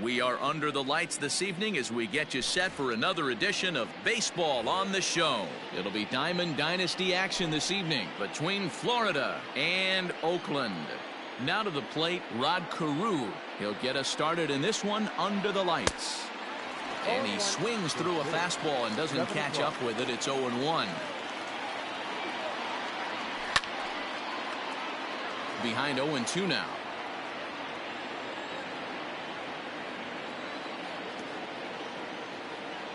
We are under the lights this evening as we get you set for another edition of Baseball on the Show. It'll be Diamond Dynasty action this evening between Florida and Oakland. Now to the plate, Rod Carew. He'll get us started in this one under the lights. And he swings through a fastball and doesn't catch up with it. It's 0-1. Behind 0-2 now.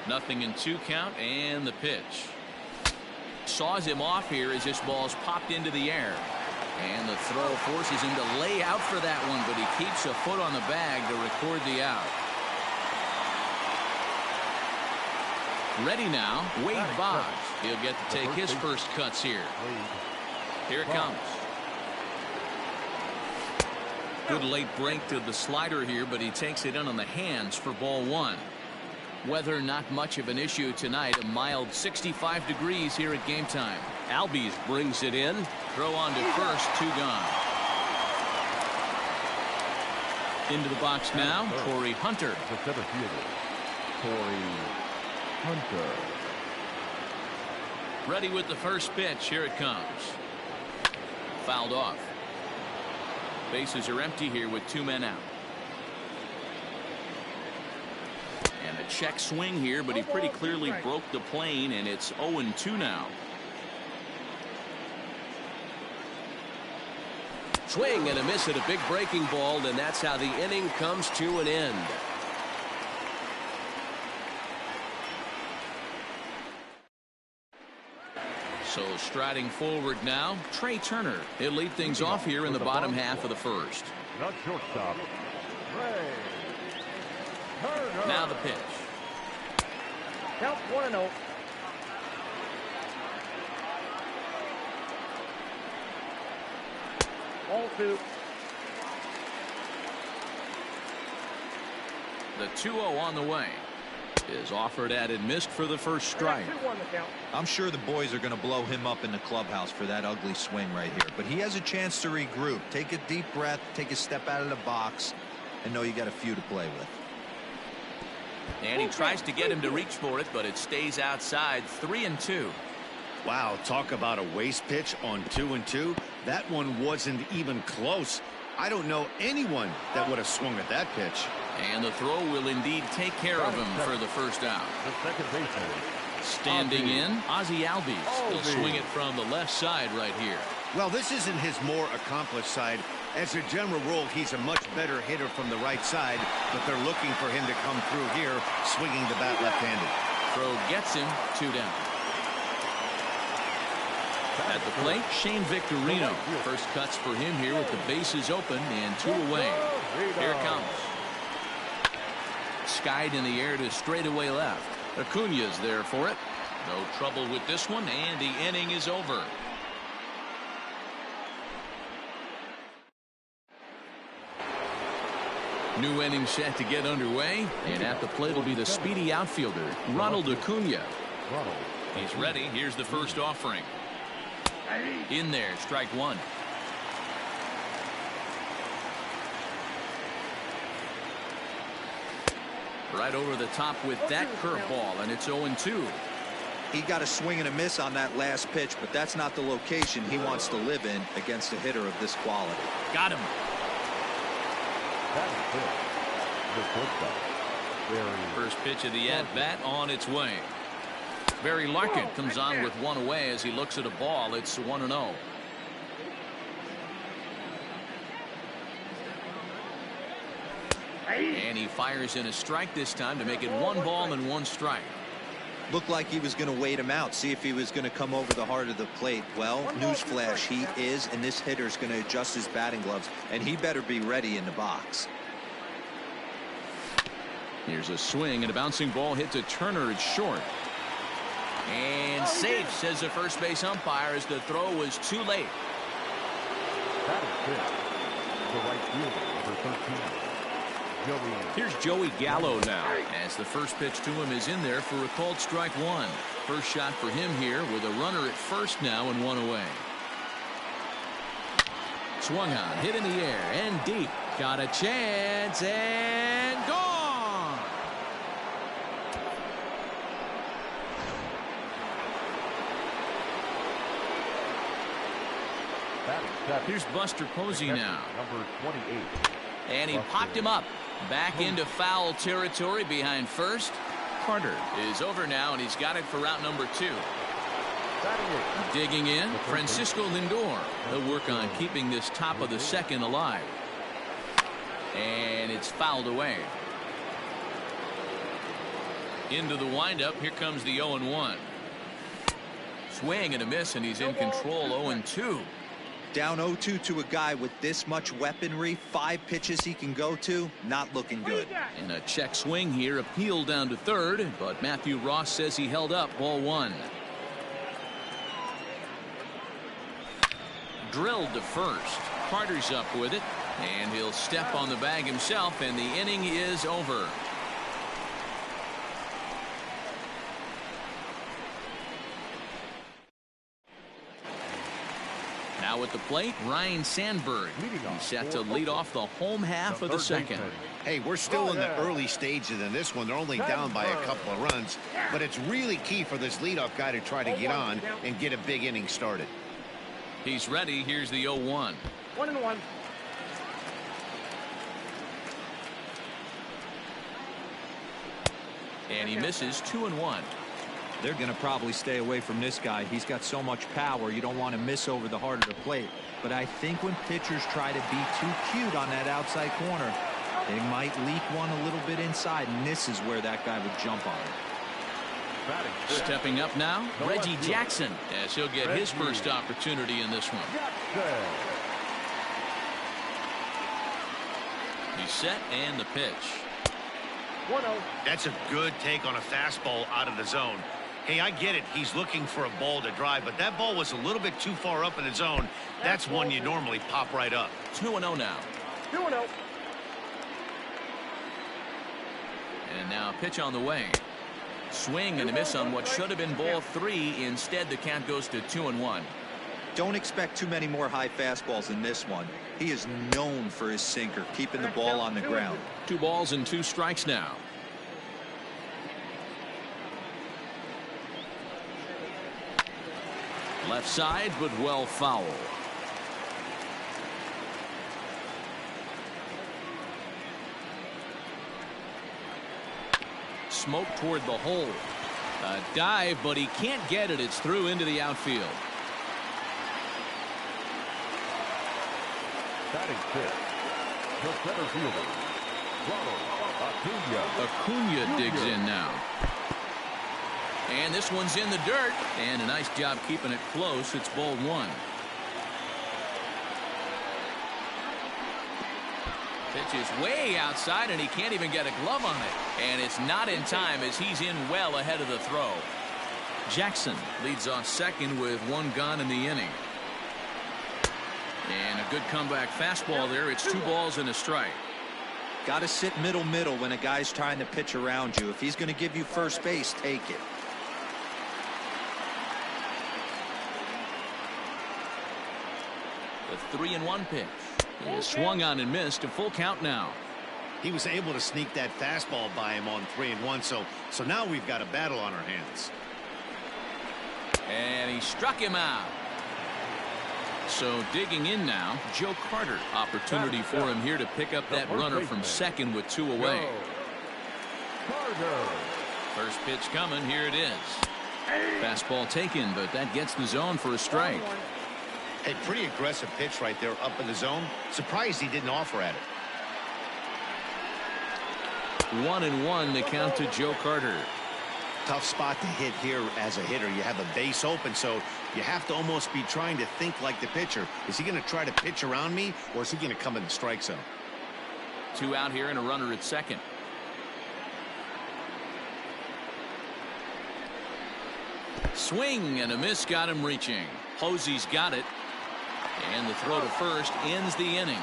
Nothing in 2 count, and the pitch. Saws him off here as this ball's popped into the air. And the throw forces him to lay out for that one, but he keeps a foot on the bag to record the out. Ready now, Wade Boggs. He'll get to take his first cuts here. Here it comes. Good late break to the slider here, but he takes it in on the hands for ball 1. Weather not much of an issue tonight. A mild 65 degrees here at game time. Albies brings it in. Throw on to first, 2 gone. Into the box now, Corey Hunter. Corey Hunter. Ready with the first pitch. Here it comes. Fouled off. Bases are empty here with 2 men out. And a check swing here, but he pretty clearly broke the plane, and it's 0-2 now. Swing and a miss at a big breaking ball, and that's how the inning comes to an end. So striding forward now, Trey Turner. He'll lead things off here in the bottom half of the first. Not shortstop. Trey Turner. Now the pitch. Count 1-0. Ball 2. The 2-0 on the way. Is offered at and missed for the first strike. I'm sure the boys are going to blow him up in the clubhouse for that ugly swing right here, but he has a chance to regroup, take a deep breath, take a step out of the box, and know you got a few to play with. And he tries to get him to reach for it, but it stays outside. 3-2. Wow, talk about a waste pitch on 2-2. That one wasn't even close. I don't know anyone that would have swung at that pitch. And the throw will indeed take care of him for the first out. The second baseman. Standing in, Ozzie Albies. He'll swing it from the left side right here. Well, this isn't his more accomplished side. As a general rule, he's a much better hitter from the right side, but they're looking for him to come through here, swinging the bat left-handed. Throw gets him, 2 down. At the plate, Shane Victorino. First cuts for him here with the bases open and 2 away. Here it comes. Skied in the air to straightaway left. Acuna's there for it. No trouble with this one, and the inning is over. New inning set to get underway, and at the plate will be the speedy outfielder, Ronald Acuna. He's ready. Here's the first offering. In there, strike 1. Right over the top with that curveball, and it's 0-2. He got a swing and a miss on that last pitch, but that's not the location he wants to live in against a hitter of this quality. Got him. That is it. The shortstop. First pitch of the at-bat on its way. Barry Larkin comes on with 1 away as he looks at a ball. It's 1-0. And he fires in a strike this time to make it 1 ball and 1 strike. Looked like he was going to wait him out, see if he was going to come over the heart of the plate. Well, newsflash, he is, and this hitter's going to adjust his batting gloves, and he better be ready in the box. Here's a swing, and a bouncing ball hit to Turner. It's short. And safe, says the first base umpire, as the throw was too late. That is it. The right fielder, number 13. Here's Joey Gallo now, as the first pitch to him is in there for a called strike 1. First shot for him here with a runner at first now and 1 away. Swung on, hit in the air and deep. Got a chance and gone. Batting seventh. Here's Buster Posey now. Number 28. And he popped him up. Back into foul territory behind first. Carter is over now, and he's got it for route number 2. Digging in, Francisco Lindor. He'll work on keeping this top of the second alive. And it's fouled away. Into the windup. Here comes the 0-1. Swing and a miss, and he's in control. 0-2. Down 0-2 to a guy with this much weaponry, 5 pitches he can go to, not looking good. And a check swing here, appeal down to third, but Matthew Ross says he held up. Ball 1. Drilled to first. Carter's up with it, and he'll step on the bag himself, and the inning is over. Now at the plate, Ryan Sandberg. He's set to lead off the home half of the second. Hey, we're still in the early stages in this one. They're only down by a couple of runs, but it's really key for this leadoff guy to try to get on and get a big inning started. He's ready. Here's the 0-1. 1-1. And he misses. 2-1. They're going to probably stay away from this guy. He's got so much power. You don't want to miss over the heart of the plate. But I think when pitchers try to be too cute on that outside corner, they might leak one a little bit inside, and this is where that guy would jump on it. Stepping up now, Reggie Jackson, as he'll get his first opportunity in this one. He's set, and the pitch. 1-0. That's a good take on a fastball out of the zone. Hey, I get it. He's looking for a ball to drive, but that ball was a little bit too far up in the zone. That's one you normally pop right up. 2-0 now. 2-0. And now pitch on the way. Swing and a miss on what should have been ball 3. Instead, the count goes to 2-1. Don't expect too many more high fastballs in this one. He is known for his sinker, keeping the ball on the ground. 2 balls and 2 strikes now. Left side, but well foul. Smoke toward the hole. A dive, but he can't get it. It's through into the outfield. Batting fifth. The center fielder, Acuna digs in now. And this one's in the dirt. And a nice job keeping it close. It's ball 1. Pitch is way outside, and he can't even get a glove on it. And it's not in time as he's in well ahead of the throw. Jackson leads off second with 1 gone in the inning. And a good comeback fastball there. It's 2 balls and a strike. Got to sit middle when a guy's trying to pitch around you. If he's going to give you first base, take it. The 3-1 pitch. He swung on and missed. A full count now. He was able to sneak that fastball by him on 3-1. So now we've got a battle on our hands. And he struck him out. So digging in now, Joe Carter. Opportunity for him here to pick up that runner from second with 2 away. First pitch coming. Here it is. Fastball taken, but that gets the zone for a strike. A pretty aggressive pitch right there up in the zone. Surprised he didn't offer at it. 1-1 to count to Joe Carter. Tough spot to hit here as a hitter. You have a base open, so you have to almost be trying to think like the pitcher. Is he going to try to pitch around me, or is he going to come in the strike zone? 2 out here and a runner at second. Swing and a miss got him reaching. Posey's got it. And the throw to first ends the inning.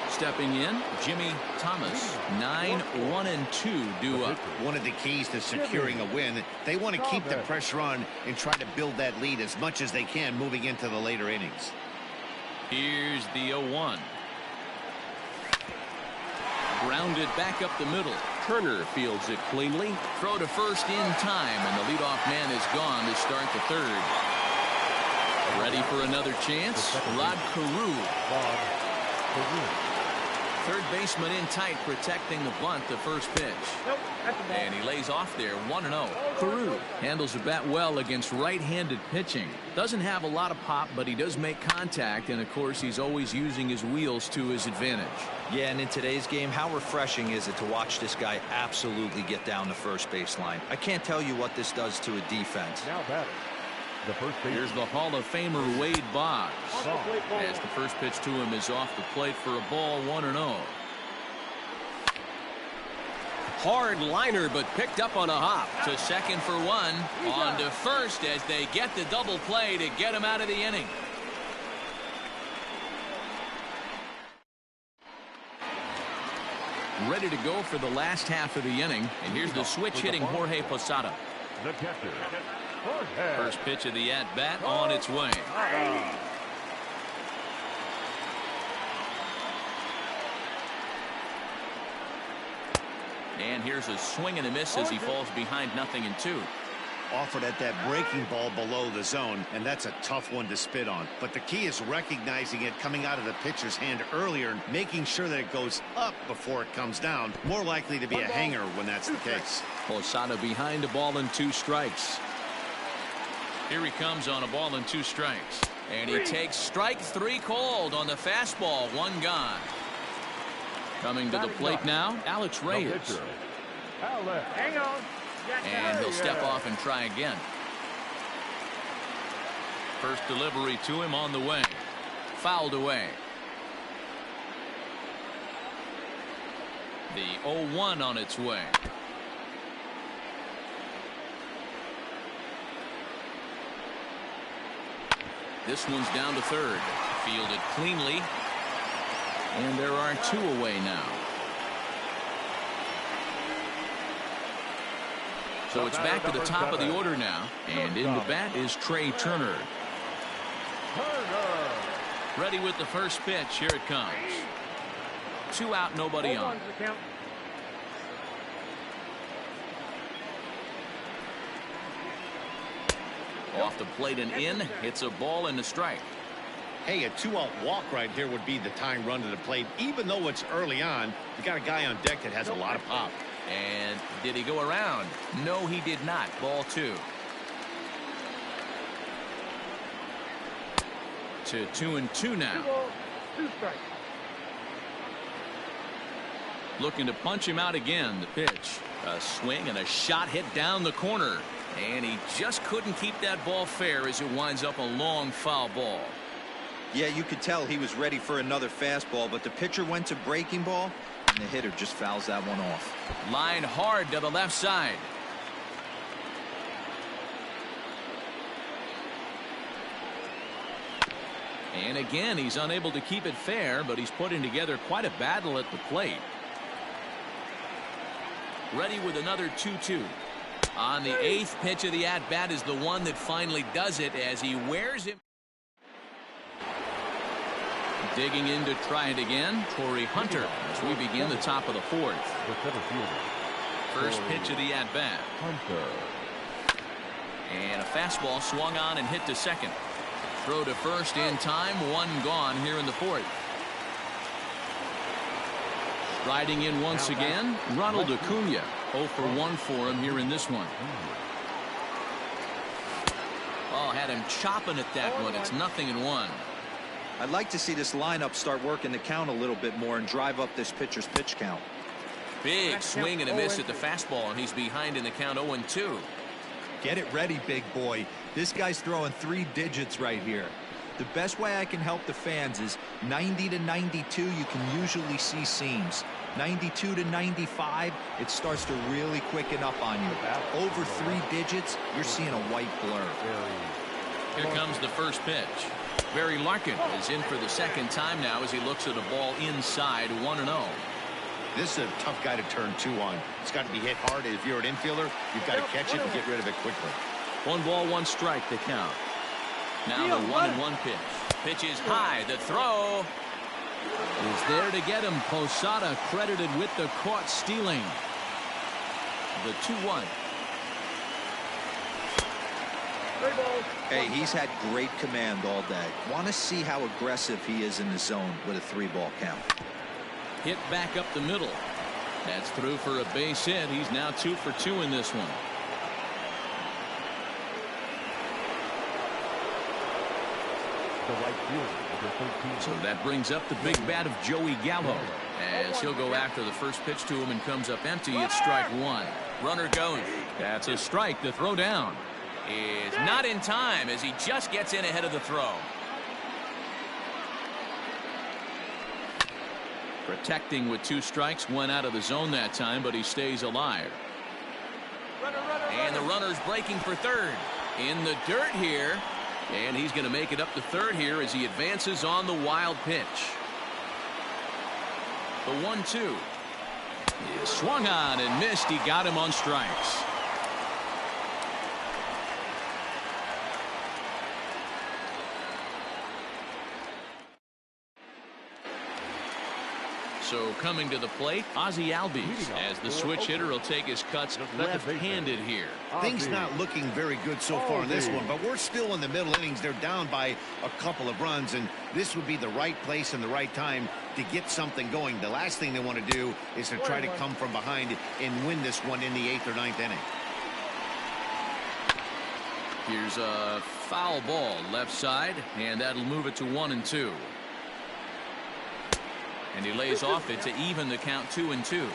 Stepping in, Jimmy Thomas. 9-1-2 due up. One of the keys to securing a win, they want to keep the pressure on and try to build that lead as much as they can moving into the later innings. Here's the 0-1. Grounded back up the middle. Turner fields it cleanly. Throw to first in time, and the leadoff man is gone to start the third. Ready for another chance? Rod Carew. Third baseman in tight, protecting the bunt, the first pitch. And he lays off there, 1-0. Carew handles the bat well against right-handed pitching. Doesn't have a lot of pop, but he does make contact, and of course he's always using his wheels to his advantage. Yeah, and in today's game, how refreshing is it to watch this guy absolutely get down the first baseline? I can't tell you what this does to a defense. Now batting. The first base. Here's the Hall of Famer Wade Boggs. As the first pitch to him is off the plate for a ball, 1-0. Hard liner, but picked up on a hop. To second for one. On to first as they get the double play to get him out of the inning. Ready to go for the last half of the inning. And here's the switch hitting Jorge Posada. The catcher. First pitch of the at-bat on its way. And here's a swing and a miss as he falls behind 0-2. Offered at that breaking ball below the zone, and that's a tough one to spit on. But the key is recognizing it coming out of the pitcher's hand earlier and making sure that it goes up before it comes down. More likely to be a hanger when that's the case. Posada behind a ball and 2 strikes. Here he comes on a ball and 2 strikes. And he takes strike 3 called on the fastball, 1 gone. Coming to the plate now, Alex Reyes. Hang on. And he'll step off and try again. First delivery to him on the way. Fouled away. The 0-1 on its way. This one's down to third. Fielded cleanly. And there are 2 away now. So it's back to the top of the order now. And in the bat is Trey Turner. Ready with the first pitch. Here it comes. 2 out, nobody on. Off the plate and in. Hits a ball and a strike. Hey, a 2-out walk right here would be the tying run to the plate. Even though it's early on, you got a guy on deck that has a lot of pop. And did he go around? No, he did not. Ball 2. To 2-2 now. 2 strikes. Looking to punch him out again. The pitch. A swing and a shot hit down the corner. And he just couldn't keep that ball fair as it winds up a long foul ball. Yeah, you could tell he was ready for another fastball, but the pitcher went to breaking ball, and the hitter just fouls that one off. Line hard to the left side. And again, he's unable to keep it fair, but he's putting together quite a battle at the plate. Ready with another 2-2. On the 8th pitch of the at-bat is the one that finally does it as he wears him. Digging in to try it again, Torrey Hunter, as we begin the top of the 4th. First pitch of the at-bat. And a fastball swung on and hit to second. Throw to first in time, 1 gone here in the 4th. Riding in once again, Ronald Acuna. 0 for 1 for him here in this one. Oh, had him chopping at that one. It's 0-1. I'd like to see this lineup start working the count a little bit more and drive up this pitcher's pitch count. Big swing and a miss at the fastball, and he's behind in the count 0-2. Get it ready, big boy. This guy's throwing 3 digits right here. The best way I can help the fans is 90 to 92, you can usually see seams. 92 to 95, it starts to really quicken up on you. Over 3 digits, you're seeing a white blur. Here comes the first pitch. Barry Larkin is in for the second time now as he looks at a ball inside, 1-0. This is a tough guy to turn 2 on. It's got to be hit hard. If you're an infielder, you've got to catch it and get rid of it quickly. 1 ball, 1 strike to count. Now the 1-1 pitch. Pitch is high. The throw is there to get him. Posada credited with the caught stealing. The 2-1. Hey, he's had great command all day. Want to see how aggressive he is in the zone with a 3-ball count. Hit back up the middle. That's through for a base hit. He's now 2 for 2 in this one. The right fielder, number 13. So that brings up the big bat of Joey Gallo. As he'll go after the first pitch to him and comes up empty. It's strike 1. Runner goes. That's a strike. The throw down is not in time as he just gets in ahead of the throw. Protecting with 2 strikes, went out of the zone that time, but he stays alive. And the runner's breaking for third. In the dirt here. And he's going to make it up to third here as he advances on the wild pitch. The 1-2. He swung on and missed. He got him on strikes. So coming to the plate, Ozzie Albies, as the switch hitter will take his cuts left-handed here. Things not looking very good so far in this one, but we're still in the middle innings. They're down by a couple of runs, and this would be the right place and the right time to get something going. The last thing they want to do is to try to come from behind and win this one in the 8th or 9th inning. Here's a foul ball left side, and that'll move it to 1-2. And he lays off it to even the count 2-2.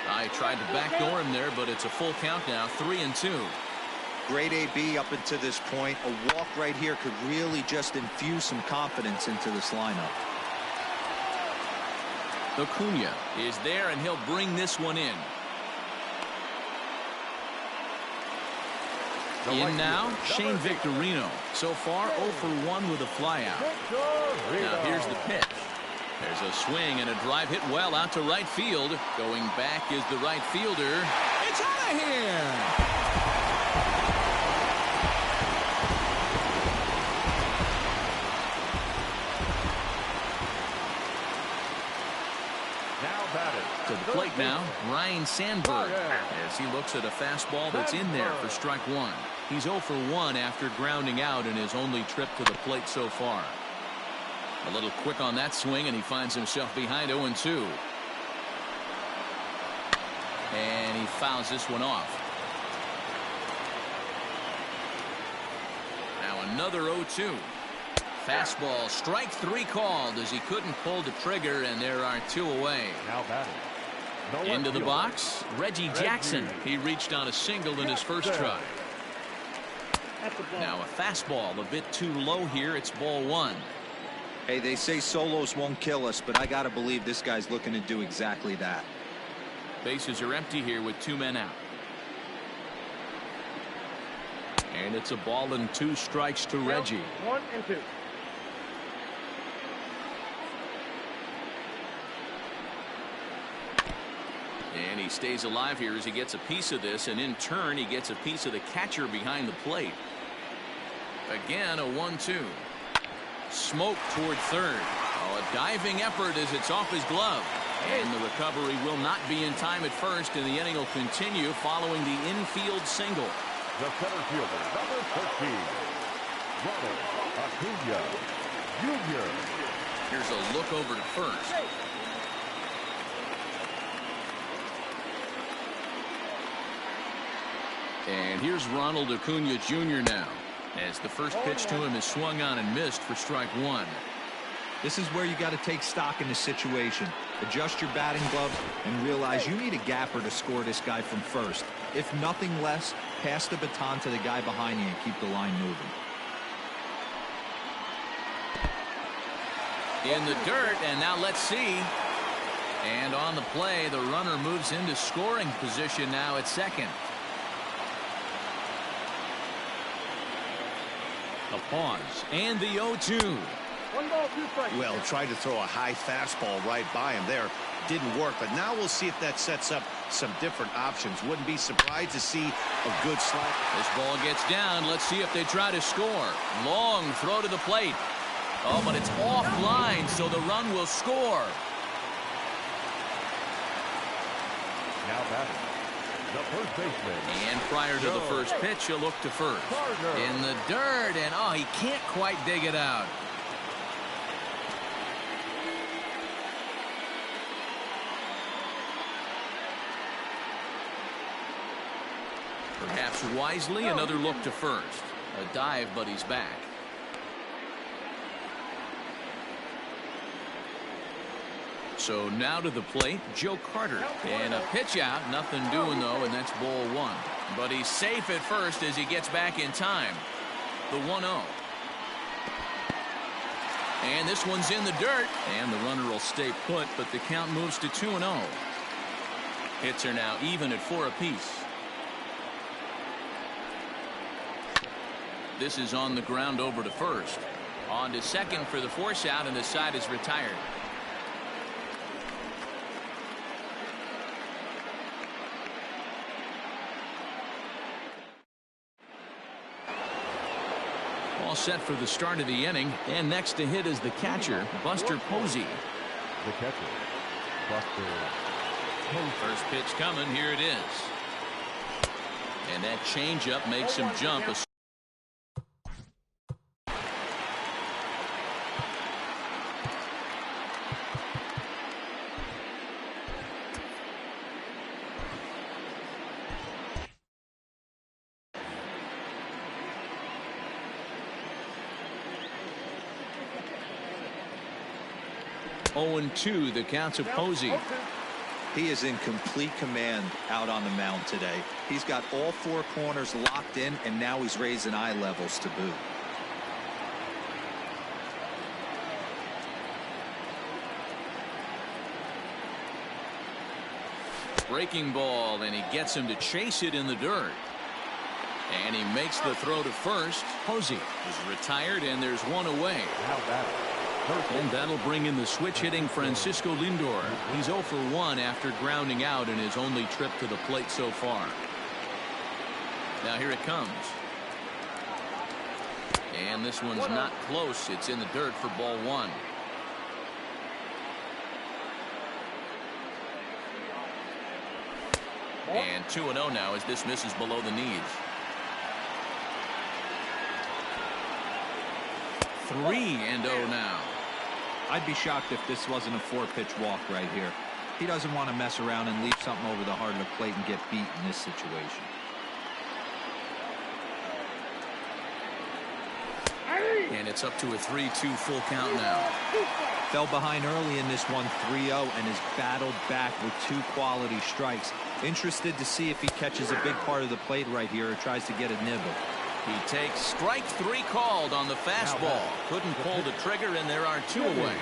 I tried to backdoor him there, but it's a full count now, 3-2. Great AB up until this point. A walk right here could really just infuse some confidence into this lineup. Acuna is there, and he'll bring this one in. In now, Shane Victorino. So far, 0 for 1 with a flyout. Now here's the pitch. There's a swing and a drive hit well out to right field. Going back is the right fielder. It's out of here! To the plate now, Ryan Sandberg, as he looks at a fastball that's in there for strike 1. He's 0 for 1 after grounding out in his only trip to the plate so far. A little quick on that swing, and he finds himself behind 0-2. And he fouls this one off. Now another 0-2. Fastball, strike 3 called as he couldn't pull the trigger, and there are 2 away. Now batting. Into the box, Reggie Jackson. He reached on a single in his first try. Now a fastball a bit too low here. It's ball 1. Hey, they say solos won't kill us, but I got to believe this guy's looking to do exactly that. Bases are empty here with 2 men out. And it's a ball and 2 strikes to Reggie. 1-2. And he stays alive here as he gets a piece of this, and in turn he gets a piece of the catcher behind the plate. Again, a 1-2. Smoke toward third. Oh, a diving effort as it's off his glove. And the recovery will not be in time at first, and the inning will continue following the infield single. The center fielder, number 13, Acuna Jr. Here's a look over to first. And here's Ronald Acuna Jr. now, as the first pitch to him is swung on and missed for strike 1. This is where you got to take stock in the situation. Adjust your batting gloves and realize you need a gapper to score this guy from first. If nothing less, pass the baton to the guy behind you and keep the line moving. In the dirt, and now let's see. And on the play, the runner moves into scoring position now at second. A pause, and the 0-2. 1 ball, 2 strikes. Well, tried to throw a high fastball right by him there. Didn't work, but now we'll see if that sets up some different options. Wouldn't be surprised to see a good slap. This ball gets down. Let's see if they try to score. Long throw to the plate. Oh, but it's offline, so the run will score. the first baseman. And prior to the first pitch, he'll look to first. In the dirt, and oh, he can't quite dig it out. Perhaps wisely, another look to first. A dive, but he's back. So now to the plate, Joe Carter. And a pitch out, nothing doing though, and that's ball one. But he's safe at first as he gets back in time. The 1-0. And this one's in the dirt. And the runner will stay put, but the count moves to 2-0. Hits are now even at 4 apiece. This is on the ground over to first. On to second for the force out, and the side is retired. All set for the start of the inning, and next to hit is the catcher, Buster Posey. The catcher, Buster Posey. First pitch coming, here it is. And that changeup makes him jump. 0-2, the count to Posey. He is in complete command out on the mound today. He's got all 4 corners locked in, and now he's raising eye levels to boot. Breaking ball, and he gets him to chase it in the dirt. And he makes the throw to first. Posey is retired, and there's one away. And that'll bring in the switch-hitting Francisco Lindor. He's 0 for 1 after grounding out in his only trip to the plate so far. Now here it comes. And this one's not close. It's in the dirt for ball 1. And 2-0 now as this misses below the knees. 3-0 now. I'd be shocked if this wasn't a 4-pitch walk right here. He doesn't want to mess around and leave something over the heart of the plate and get beat in this situation. And it's up to a 3-2 full count now. Fell behind early in this one, 3-0, and has battled back with 2 quality strikes. Interested to see if he catches a big part of the plate right here or tries to get a nibble. He takes strike 3 called on the fastball. Couldn't pull the trigger, and there are 2 away.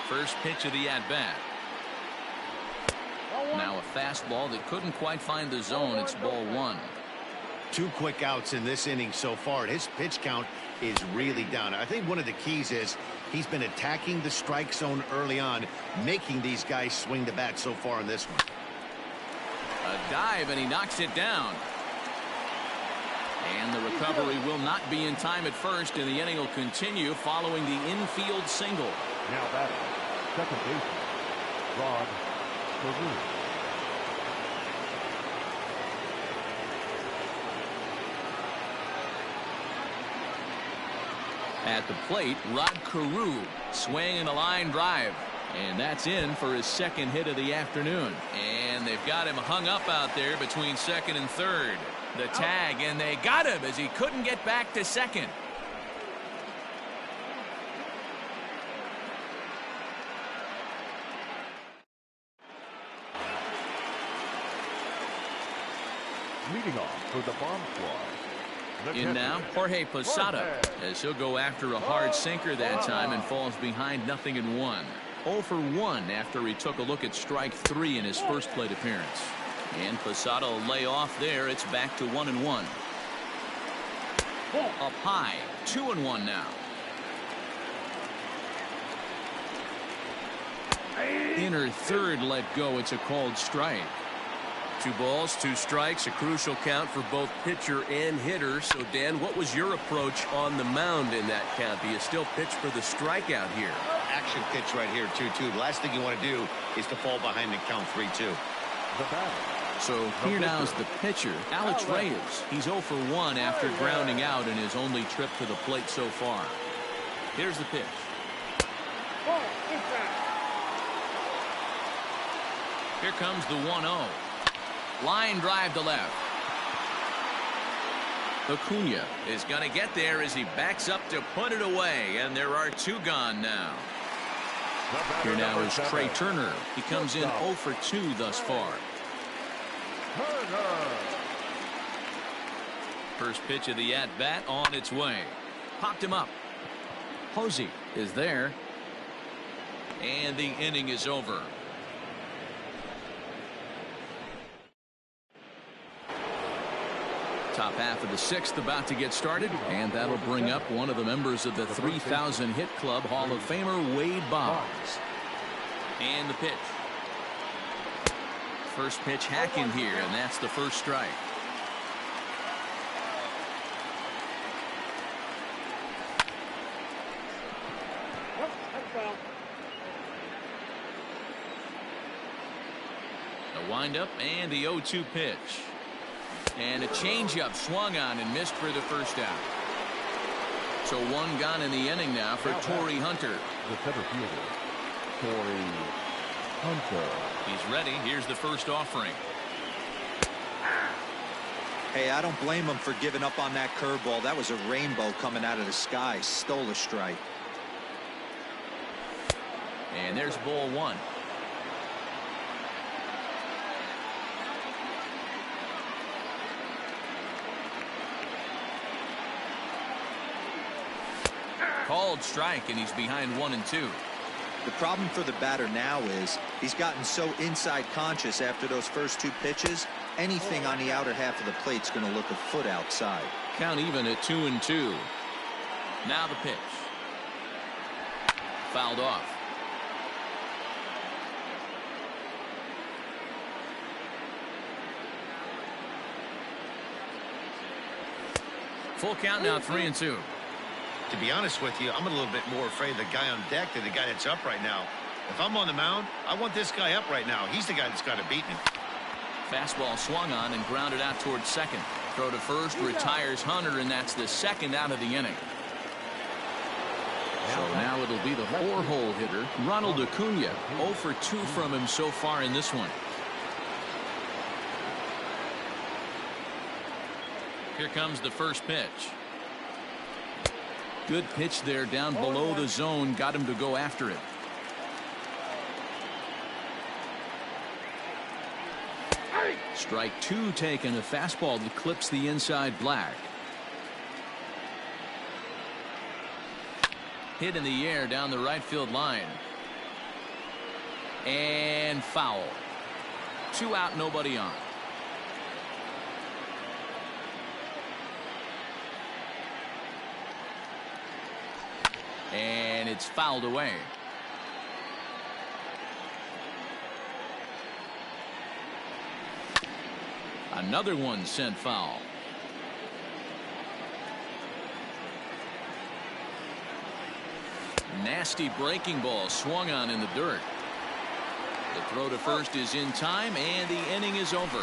First pitch of the at-bat. Now a fastball that couldn't quite find the zone. It's ball 1. 2 quick outs in this inning so far. His pitch count is really down. I think one of the keys is he's been attacking the strike zone early on, making these guys swing the bat so far in this one. A dive, and he knocks it down. And the recovery will not be in time at first, and the inning will continue following the infield single. Now batting, second baseman, Rod Carew. At the plate, Rod Carew swinging a line drive. And that's in for his second hit of the afternoon. And they've got him hung up out there between second and third. The tag, and they got him as he couldn't get back to second. Leading off for the bomb squad. In now, Jorge Posada, as he'll go after a hard sinker that time and falls behind 0-1. 0 for 1 after he took a look at strike 3 in his first plate appearance. And Posada will lay off there. It's back to 1-1. Up high, 2-1 now. Inner third let go. It's a called strike. 2 balls, 2 strikes, a crucial count for both pitcher and hitter. So, Dan, what was your approach on the mound in that count? Do you still pitch for the strikeout here? Action pitch right here, 2-2. The last thing you want to do is to fall behind and count 3-2. So here now is the pitcher, Alex Reyes. He's 0 for 1 after grounding out in his only trip to the plate so far. Here's the pitch. Here comes the 1-0. Line drive to left. Acuna is going to get there as he backs up to put it away, and there are 2 gone now. Here now is Trey Turner. He comes in 0 for 2 thus far. First pitch of the at-bat on its way. Popped him up. Posey is there. And the inning is over. Top half of the 6th about to get started, and that'll bring up one of the members of the 3,000 hit club, Hall of Famer Wade Boggs. And the pitch. First pitch hacking here, and that's the first strike. The windup and the 0-2 pitch. And a changeup swung on and missed for the first out. So 1 gone in the inning now for Torrey Hunter. The center fielder, Torrey Hunter. He's ready. Here's the first offering. Hey, I don't blame him for giving up on that curveball. That was a rainbow coming out of the sky. Stole a strike. And there's ball 1. Called strike, and he's behind 1-2. The problem for the batter now is he's gotten so inside conscious after those first 2 pitches. Anything on the outer half of the plate's going to look a foot outside. Count even at 2-2. Now the pitch. Fouled off. Full count now, 3-2. To be honest with you, I'm a little bit more afraid of the guy on deck than the guy that's up right now. If I'm on the mound, I want this guy up right now. He's the guy that's got to beat me. Fastball swung on and grounded out towards second. Throw to first, retires Hunter, and that's the 2nd out of the inning. So now it'll be the 4-hole hitter, Ronald Acuna. 0 for 2 from him so far in this one. Here comes the first pitch. Good pitch there down below the zone. Got him to go after it. Strike 2 taken. A fastball that clips the inside black. Hit in the air down the right field line. And foul. 2 out, nobody on. And it's fouled away. Another one sent foul. Nasty breaking ball swung on in the dirt. The throw to first is in time, and the inning is over.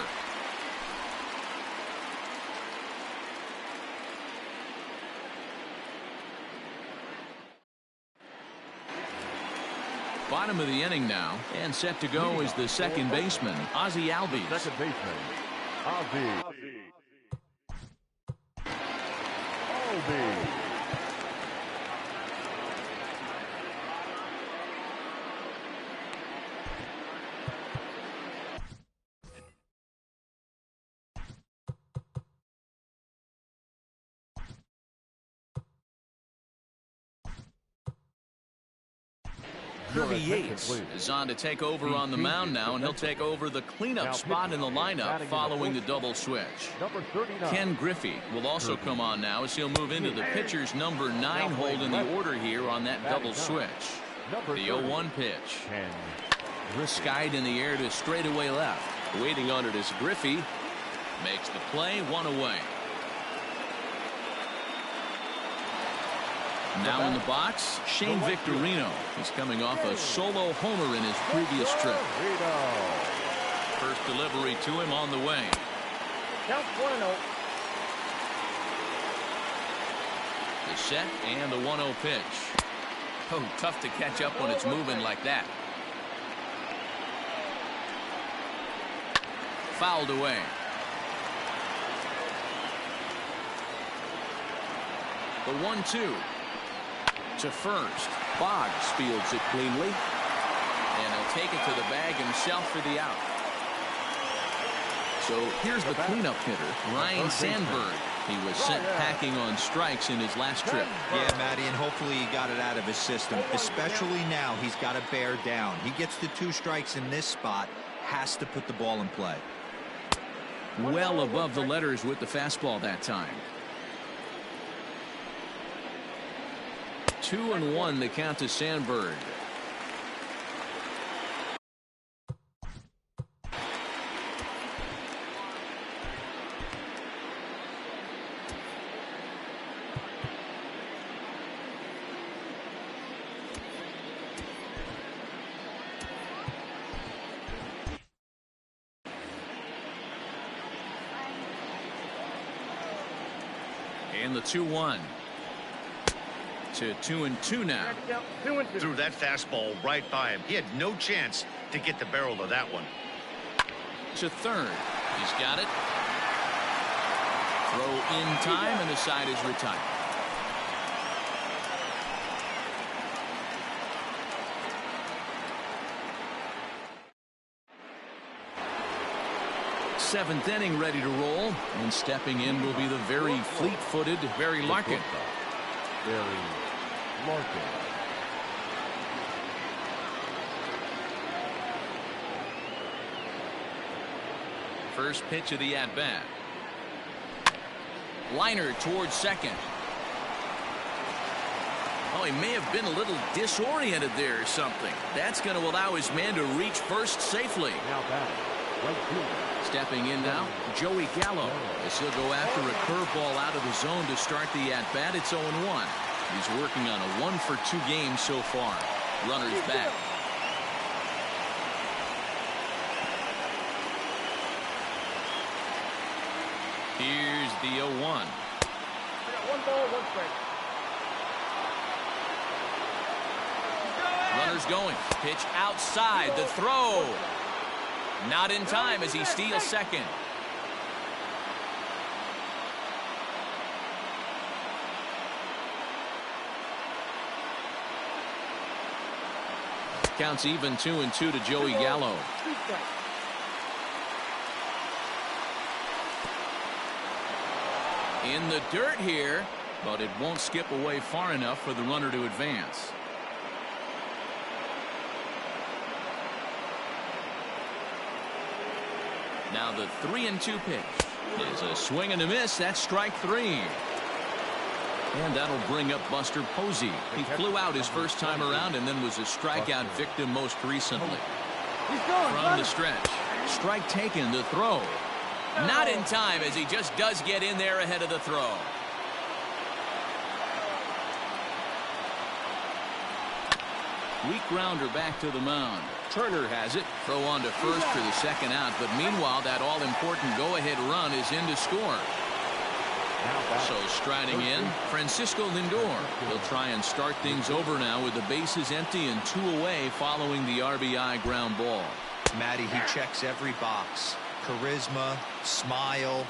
Bottom of the inning now, and set to go is the second baseman, Ozzie Albies. Second baseman, Ozzie Albies. Kirby Yates is on to take over on the mound now, and he'll take over the cleanup spot in the lineup following the double switch. Ken Griffey will also come on now as he'll move into the pitcher's number 9 hold in the order here on that double switch. The 0-1 pitch. Skied in the air to straightaway left. Waiting on it is Griffey. Makes the play, one away. Now in the box, Shane Victorino. He's coming off a solo homer in his previous trip. First delivery to him on the way. Count 1-0. The set and the 1-0 pitch. Oh, tough to catch up when it's moving like that. Fouled away. The 1-2 to first. Boggs fields it cleanly. And he'll take it to the bag himself for the out. So here's the cleanup hitter, Ryan Sandberg. He was sent packing on strikes in his last trip. Yeah, Matty, and hopefully he got it out of his system, especially now. He's got to bear down. He gets the 2 strikes in this spot, has to put the ball in play. Well above the letters with the fastball that time. 2-1 the count to Sandberg. And the 2-1 to 2-2 now. Threw that fastball right by him. He had no chance to get the barrel of that one. To third. He's got it. Throw in time, and the side is retired. Seventh inning ready to roll, and stepping in will be the very fleet-footed Barry Larkin. First pitch of the at-bat. Liner towards second. Oh, he may have been a little disoriented there or something. That's going to allow his man to reach first safely. Stepping in now, Joey Gallo. As he'll go after a curveball out of the zone to start the at-bat. It's 0-1. He's working on a 1-for-2 game so far. Runners back. Here's the 0-1. One ball, one strike. Runners going. Pitch outside. The throw. Not in time as he steals second. Counts even 2-2 to Joey Gallo. In the dirt here, but it won't skip away far enough for the runner to advance. Now the 3-2 pitch is a swing and a miss. That's strike 3. And that'll bring up Buster Posey. He flew out his first time around and then was a strikeout victim most recently. From the stretch. Strike taken, the throw. Not in time as he just does get in there ahead of the throw. Weak grounder back to the mound. Turner has it. Throw on to first for the second out. But meanwhile, that all-important go-ahead run is in to score. So striding in, Francisco Lindor. He'll try and start things over now with the bases empty and 2 away following the RBI ground ball. Matty, he checks every box. Charisma, smile,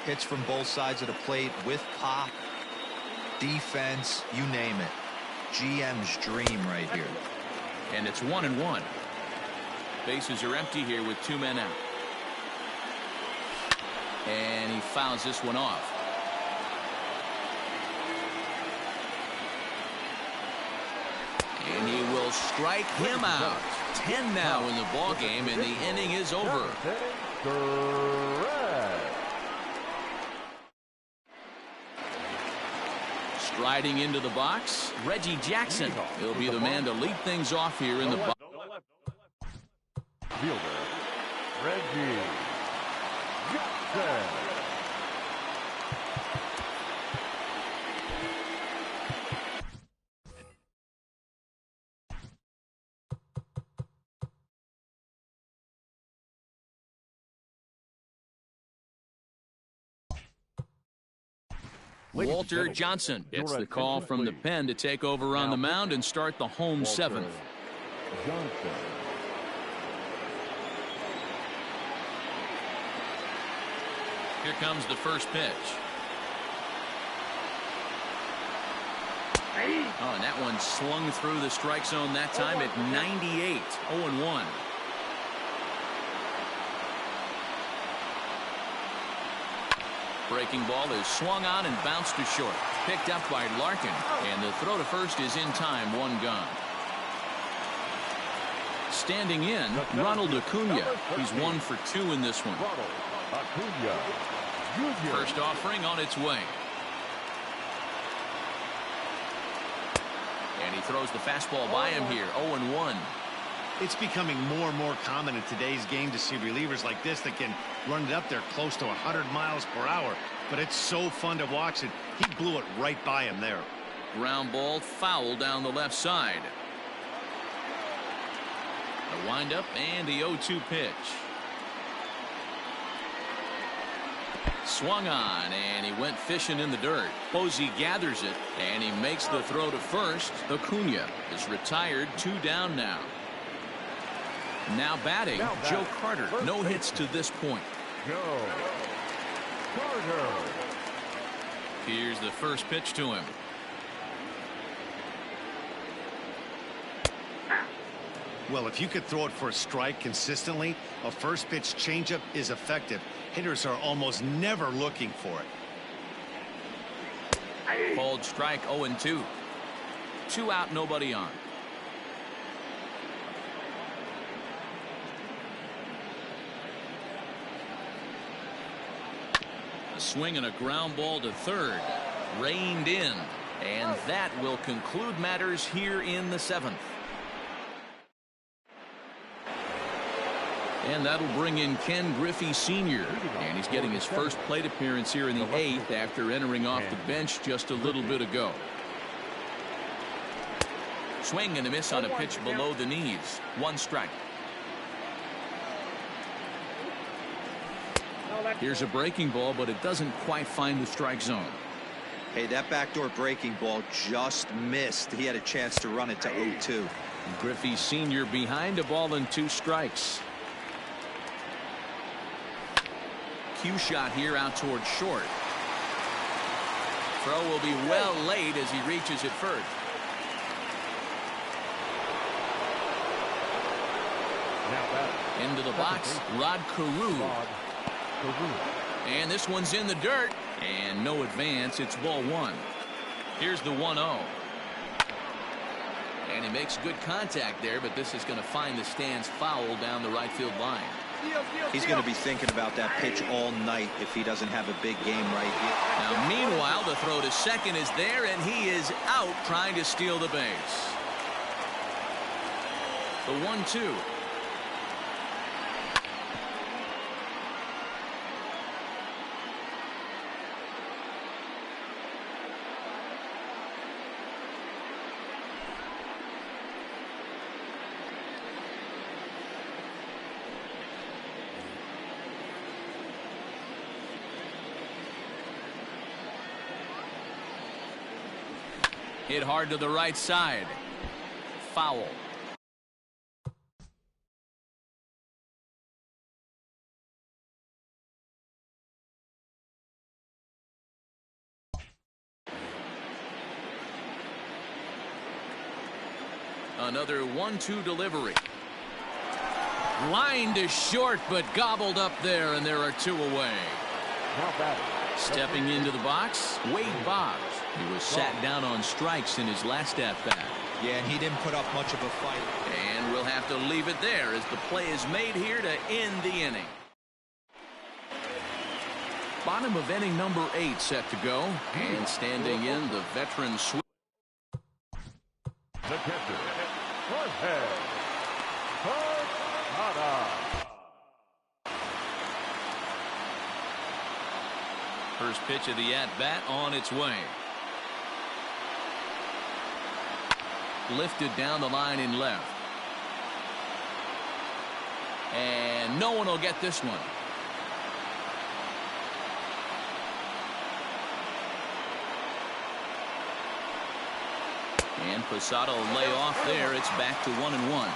hits from both sides of the plate with pop, defense, you name it. GM's dream right here. And it's 1-1. Bases are empty here with 2 men out. And he fouls this one off. And he will strike him out. 10 now in the ball game, and the inning is over. Striding into the box, Reggie Jackson. He'll be the man to lead things off here in the box. Reggie Jackson. Walter Johnson gets the call from the pen to take over on the mound and start the home seventh. Johnson. Here comes the first pitch. Oh, and that one slung through the strike zone that time at 98. 0-1. Breaking ball is swung on and bounced to short. Picked up by Larkin. And the throw to first is in time. One gone. Standing in, Ronald Acuna. He's 1 for 2 in this one. Acuna Jr. First offering on its way. And he throws the fastball by him here. 0-1. It's becoming more and more common in today's game to see relievers like this that can run it up there close to 100 miles per hour. But it's so fun to watch it. He blew it right by him there. Ground ball foul down the left side. The windup and the 0-2 pitch. Swung on, and he went fishing in the dirt. Posey gathers it, and he makes the throw to first. Acuna is retired, 2 down now. Now batting, Joe Carter. No hits to this point. Joe Carter. Here's the first pitch to him. Well, if you could throw it for a strike consistently, a first pitch changeup is effective. Hitters are almost never looking for it. Called strike 0-2. 2 out, nobody on. A swing and a ground ball to third. Reined in. And that will conclude matters here in the 7th. And that'll bring in Ken Griffey Sr. And he's getting his first plate appearance here in the 8th after entering off the bench just a little bit ago. Swing and a miss on a pitch below the knees. 1 strike. Here's a breaking ball, but it doesn't quite find the strike zone. Hey, that backdoor breaking ball just missed. He had a chance to run it to 0-2. Griffey Sr. behind a ball and 2 strikes. Cue shot here out towards short. Throw will be well late as he reaches it first. Into the box, Rod Carew. And this one's in the dirt. And no advance. It's ball 1. Here's the 1-0. And he makes good contact there, but this is going to find the stands foul down the right field line. He's going to be thinking about that pitch all night if he doesn't have a big game right here. Now, meanwhile, the throw to second is there, and he is out trying to steal the base. The 1-2. Hit hard to the right side. Foul. Another 1-2 delivery. Line to short, but gobbled up there, and there are 2 away. Stepping into the box, Wade Boggs. He was sat down on strikes in his last at-bat. Yeah, and he didn't put up much of a fight. And we'll have to leave it there as the play is made here to end the inning. Bottom of inning number 8 set to go. And standing in, the veteran switch. The catcher, Jorge first pitch of the at-bat on its way. Lifted down the line in left. And no one will get this one. And Posada will lay off there. It's back to 1-1.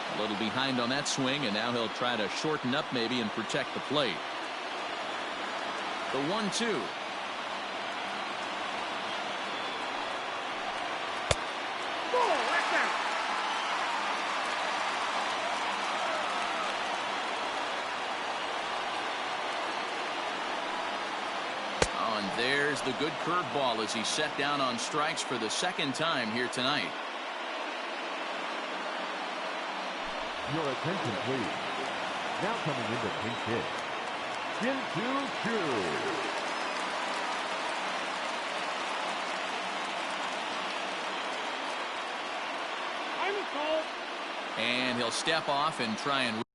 A little behind on that swing, and now he'll try to shorten up maybe and protect the plate. The 1-2. Oh, and there's the good curveball as he's set down on strikes for the second time here tonight. Your attention, please. Now coming into pinch hit, And he'll step off and try and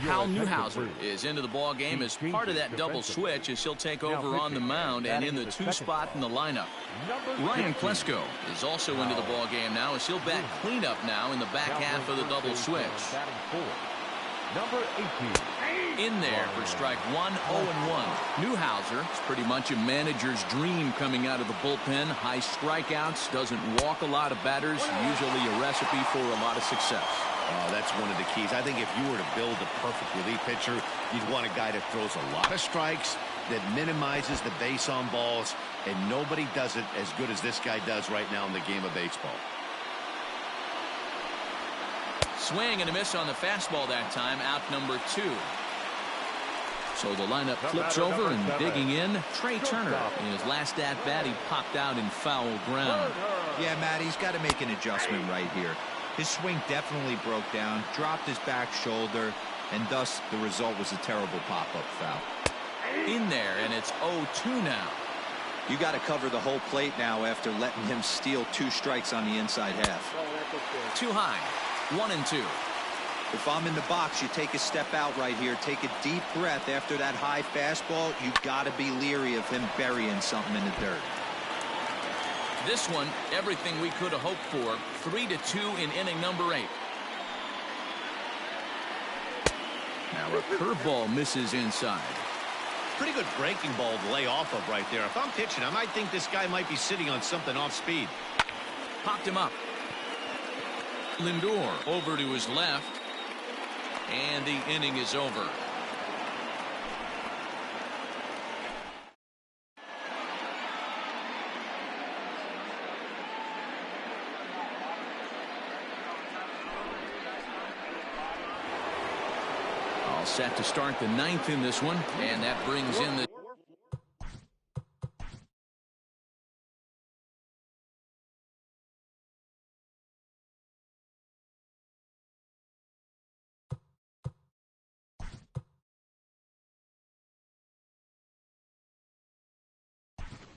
Hal Newhouser is into the ball game as part of that double switch as he'll take over on the mound and in the 2 spot in the lineup. Ryan Klesko is also into the ball game now as he'll bat cleanup now in the back half of the double switch. Number 18. In there for strike 1, 0-1. Newhouser is pretty much a manager's dream coming out of the bullpen. High strikeouts, doesn't walk a lot of batters, usually a recipe for a lot of success. That's one of the keys. I think if you were to build a perfect relief pitcher, you'd want a guy that throws a lot of strikes, that minimizes the base on balls, and nobody does it as good as this guy does right now in the game of baseball. Swing and a miss on the fastball that time, out number 2. So the lineup flips over and digging in, Trey Turner. In his last at-bat, he popped out in foul ground. Yeah, Matt, he's got to make an adjustment right here. His swing definitely broke down, dropped his back shoulder, and thus the result was a terrible pop-up foul. In there, and it's 0-2 now. You got to cover the whole plate now after letting him steal 2 strikes on the inside half. Too high, 1-2. If I'm in the box, you take a step out right here, take a deep breath after that high fastball. You got to be leery of him burying something in the dirt. This one, everything we could have hoped for. 3-2 in inning number 8. Now a curveball misses inside. Pretty good breaking ball to lay off of right there. If I'm pitching, I might think this guy might be sitting on something off speed. Popped him up. Lindor over to his left. And the inning is over. All set to start the 9th in this one, and that brings in the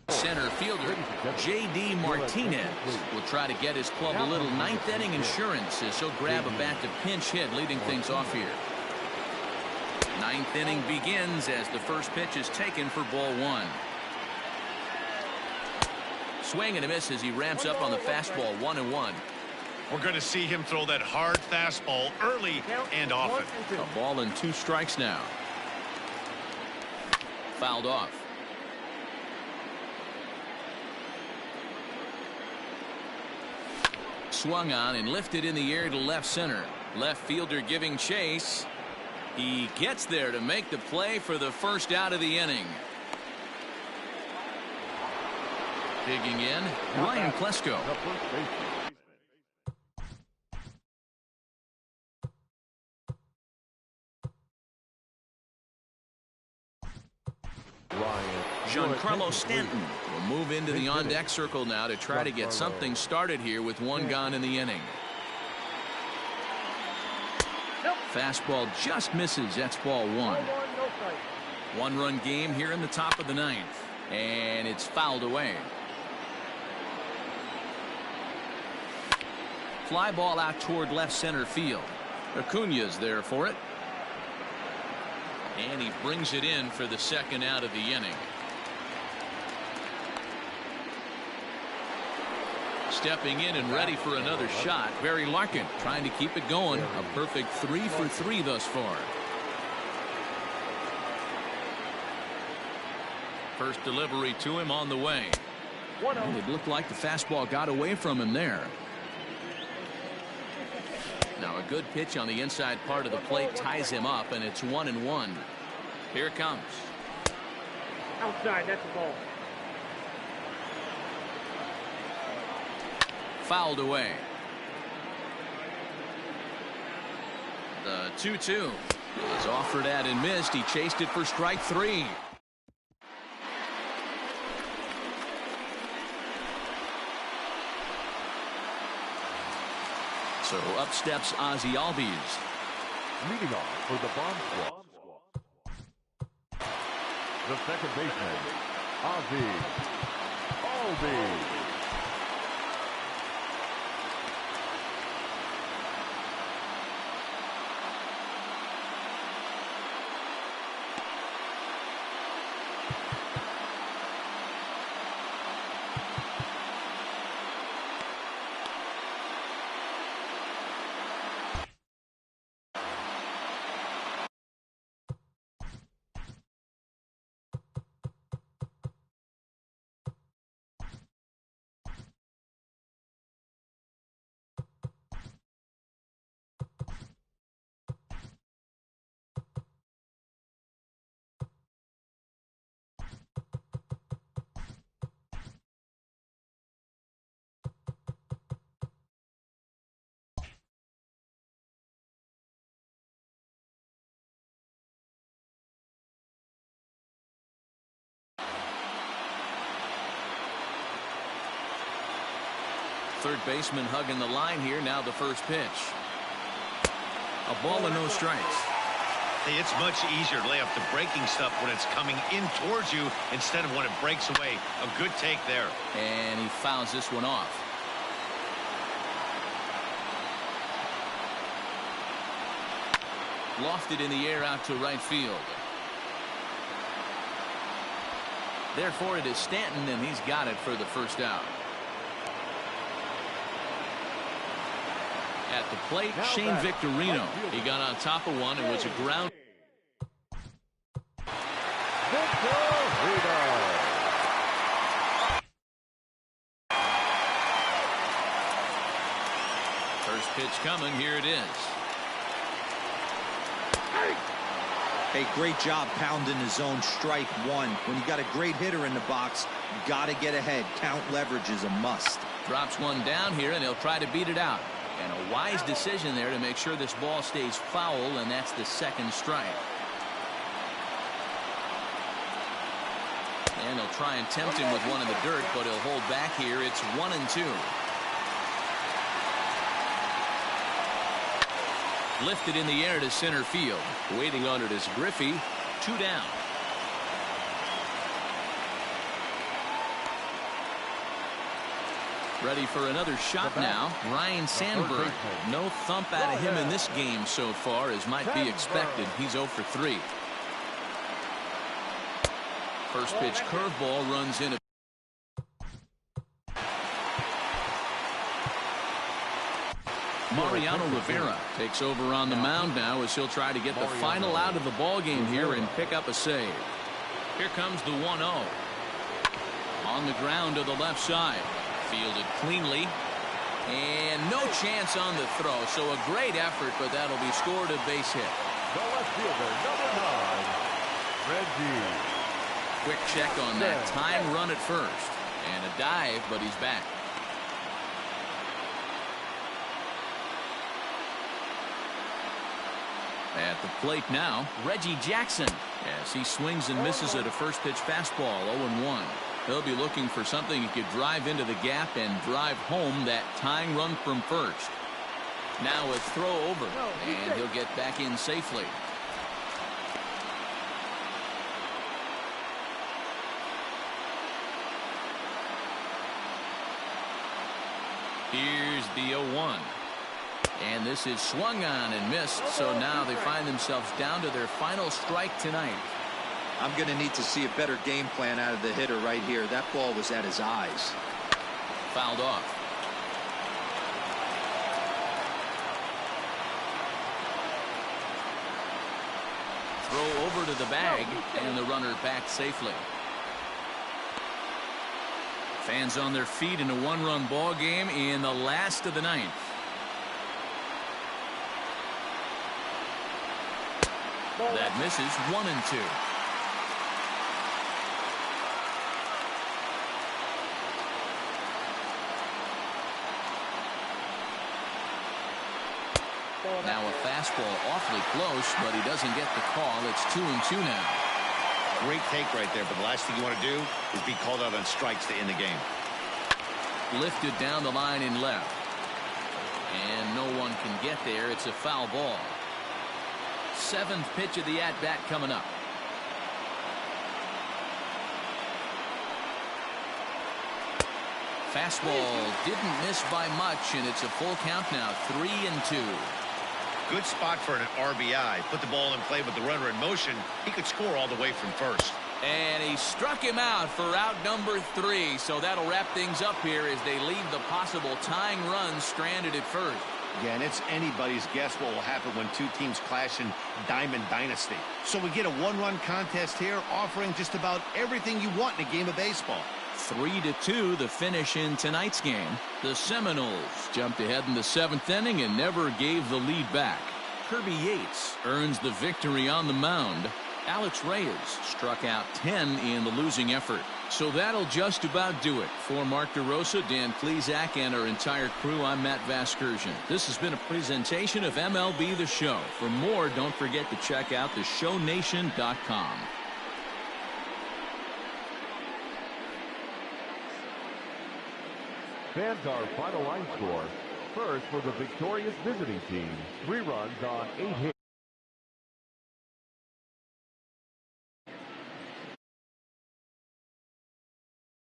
center fielder. J.D. Martinez will try to get his club a little 9th inning insurance as he'll grab a bat to pinch hit, leading things off here. 9th inning begins as the first pitch is taken for ball 1. Swing and a miss as he ramps up on the fastball, 1-1. We're going to see him throw that hard fastball early and often. A ball and 2 strikes now. Fouled off. Swung on and lifted in the air to left center. Left fielder giving chase. He gets there to make the play for the first out of the inning. Digging in, Ryan Klesko. The first baseman. Giancarlo Stanton will move into the on-deck circle now to try to get something started here with one gone in the inning. Fastball just misses. That's ball one. One-run game here in the top of the ninth. And it's fouled away. Fly ball out toward left center field. Acuña's there for it. And he brings it in for the second out of the inning. Stepping in and ready for another shot, Barry Larkin trying to keep it going. A perfect 3 for 3 thus far. First delivery to him on the way. And it looked like the fastball got away from him there. Now a good pitch on the inside part of the plate ties him up, and it's 1-1. Here it comes. Outside, that's the ball. Fouled away. The 2-2 is offered at and missed. He chased it for strike 3. So up steps Ozzie Albies. Leading off for the Bomb Squad. The second baseman, Ozzie Albies. Third baseman hugging the line here. Now the first pitch. A ball and no strikes. Hey, it's much easier to lay off the breaking stuff when it's coming in towards you instead of when it breaks away. A good take there. And he fouls this one off. Lofted in the air out to right field. Therefore it is Stanton, and he's got it for the first out. At the plate, Shane Victorino. He got on top of one and was a ground. First pitch coming. Here it is. Hey, great job pounding the zone. Strike one. When you got a great hitter in the box, you got to get ahead. Count leverage is a must. Drops one down here, and he'll try to beat it out. And a wise decision there to make sure this ball stays foul, and that's the second strike. And he'll try and tempt him with one in the dirt, but he'll hold back here. It's 1-2. Lifted in the air to center field. Waiting on it is Griffey. 2 down. Ready for another shot now. Ryan Sandberg. No thump out of him in this game so far, as might be expected. He's 0 for 3. First pitch curveball runs in. Mariano Rivera takes over on the mound now as he'll try to get the final out of the ball game here and pick up a save. Here comes the 1-0. On the ground to the left side. Fielded cleanly. And no chance on the throw. So a great effort, but that'll be scored a base hit. The left fielder, number 9, Reggie. Quick check on that time run at first. And a dive, but he's back. At the plate now, Reggie Jackson, as he swings and misses at a first pitch fastball, 0-1. He'll be looking for something he could drive into the gap and drive home that tying run from first. Now a throw over, and he'll get back in safely. Here's the 0-1. And this is swung on and missed, so now they find themselves down to their final strike tonight. I'm going to need to see a better game plan out of the hitter right here. That ball was at his eyes. Fouled off. Throw over to the bag, and the runner back safely. Fans on their feet in a one-run ball game in the last of the ninth. That misses, 1-2. Now a fastball awfully close, but he doesn't get the call. It's 2-2 now. Great take right there, but the last thing you want to do is be called out on strikes to end the game. Lifted down the line in left. And no one can get there. It's a foul ball. Seventh pitch of the at-bat coming up. Fastball didn't miss by much, and it's a full count now, 3-2. Good spot for an RBI. Put the ball in play with the runner in motion. He could score all the way from first. And he struck him out for out number 3. So that'll wrap things up here as they leave the possible tying run stranded at first. Yeah, and it's anybody's guess what will happen when two teams clash in Diamond Dynasty. So we get a one-run contest here, offering just about everything you want in a game of baseball. 3-2 the finish in tonight's game. The Seminoles jumped ahead in the 7th inning and never gave the lead back. Kirby Yates earns the victory on the mound. Alex Reyes struck out 10 in the losing effort. So that'll just about do it. For Mark DeRosa, Dan Klezak, and our entire crew, I'm Matt Vasgersian. This has been a presentation of MLB The Show. For more, don't forget to check out theshownation.com. Fans, our final line score. First, for the victorious visiting team, 3 runs on 8 hits.